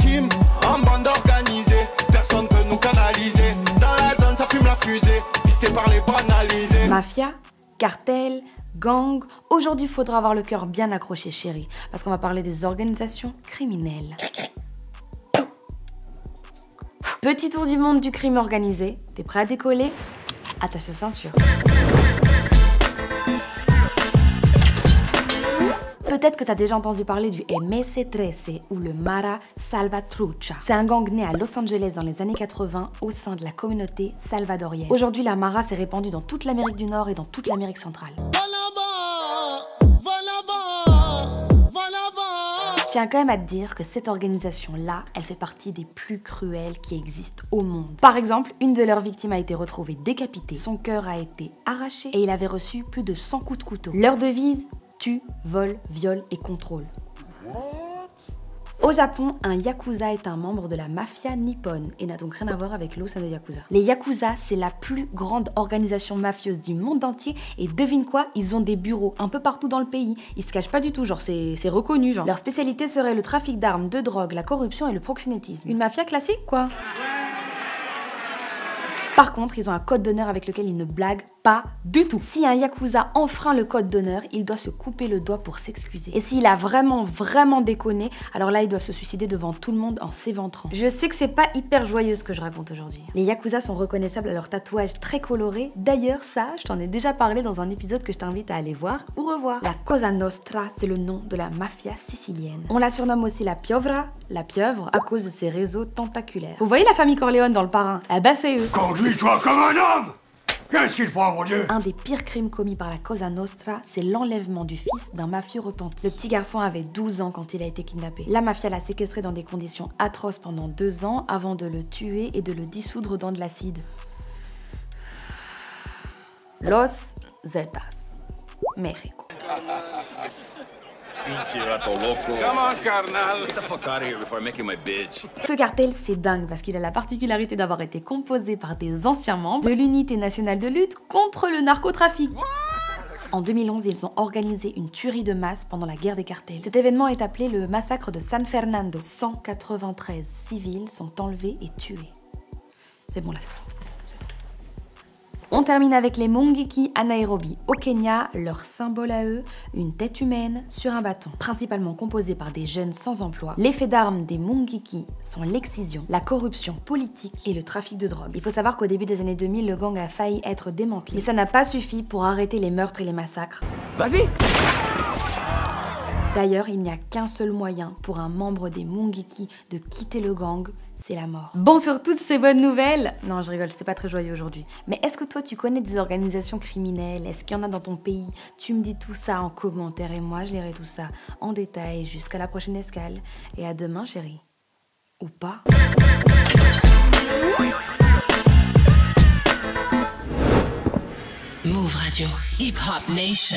team, en bande organisée. Personne peut nous canaliser. Dans la zone, ça fume la fusée. Pisté par les banalisés. Mafia, cartel, gang. Aujourd'hui, il faudra avoir le cœur bien accroché, chérie. Parce qu'on va parler des organisations criminelles. Petit tour du monde du crime organisé. T'es prêt à décoller? Attache ta ceinture. Peut-être que tu as déjà entendu parler du MS-13 ou le Mara Salvatrucha. C'est un gang né à Los Angeles dans les années 80 au sein de la communauté salvadorienne. Aujourd'hui, la Mara s'est répandue dans toute l'Amérique du Nord et dans toute l'Amérique centrale. Je tiens quand même à te dire que cette organisation-là, elle fait partie des plus cruelles qui existent au monde. Par exemple, une de leurs victimes a été retrouvée décapitée, son cœur a été arraché et il avait reçu plus de 100 coups de couteau. Leur devise: tue, vole, viole et contrôle. Au Japon, un yakuza est un membre de la mafia nippone et n'a donc rien à voir avec l'Osa de Yakuza. Les yakuza, c'est la plus grande organisation mafieuse du monde entier et devine quoi, ils ont des bureaux un peu partout dans le pays. Ils se cachent pas du tout, genre c'est reconnu genre. Leur spécialité serait le trafic d'armes, de drogue, la corruption et le proxénétisme. Une mafia classique quoi. Par contre, ils ont un code d'honneur avec lequel ils ne blaguent pas du tout. Si un yakuza enfreint le code d'honneur, il doit se couper le doigt pour s'excuser. Et s'il a vraiment déconné, alors là, il doit se suicider devant tout le monde en s'éventrant. Je sais que c'est pas hyper joyeux ce que je raconte aujourd'hui. Les yakuza sont reconnaissables à leurs tatouages très colorés. D'ailleurs, ça, je t'en ai déjà parlé dans un épisode que je t'invite à aller voir ou revoir. La Cosa Nostra, c'est le nom de la mafia sicilienne. On la surnomme aussi la Piovra, la pieuvre, à cause de ses réseaux tentaculaires. Vous voyez la famille Corleone dans Le Parrain? Eh ben c'est eux. Conduis-toi comme un homme! Qu'est-ce qu'il prend, mon Dieu? Un des pires crimes commis par la Cosa Nostra, c'est l'enlèvement du fils d'un mafieux repenti. Le petit garçon avait 12 ans quand il a été kidnappé. La mafia l'a séquestré dans des conditions atroces pendant 2 ans avant de le tuer et de le dissoudre dans de l'acide. Los Zetas, Mexico. Ce cartel, c'est dingue parce qu'il a la particularité d'avoir été composé par des anciens membres de l'unité nationale de lutte contre le narcotrafic. En 2011, ils ont organisé une tuerie de masse pendant la guerre des cartels. Cet événement est appelé le massacre de San Fernando. 193 civils sont enlevés et tués. C'est bon là, c'est trop. On termine avec les Mungiki à Nairobi, au Kenya. Leur symbole à eux, une tête humaine sur un bâton. Principalement composée par des jeunes sans emploi, les faits d'armes des Mungiki sont l'excision, la corruption politique et le trafic de drogue. Il faut savoir qu'au début des années 2000, le gang a failli être démantelé. Mais ça n'a pas suffi pour arrêter les meurtres et les massacres. Vas-y! D'ailleurs, il n'y a qu'un seul moyen pour un membre des Mungiki de quitter le gang, c'est la mort. Bon, sur toutes ces bonnes nouvelles, non je rigole, c'est pas très joyeux aujourd'hui, mais est-ce que toi tu connais des organisations criminelles? Est-ce qu'il y en a dans ton pays? Tu me dis tout ça en commentaire et moi je lirai tout ça en détail jusqu'à la prochaine escale. Et à demain chérie. Ou pas. Move Radio, Hip Hop Nation.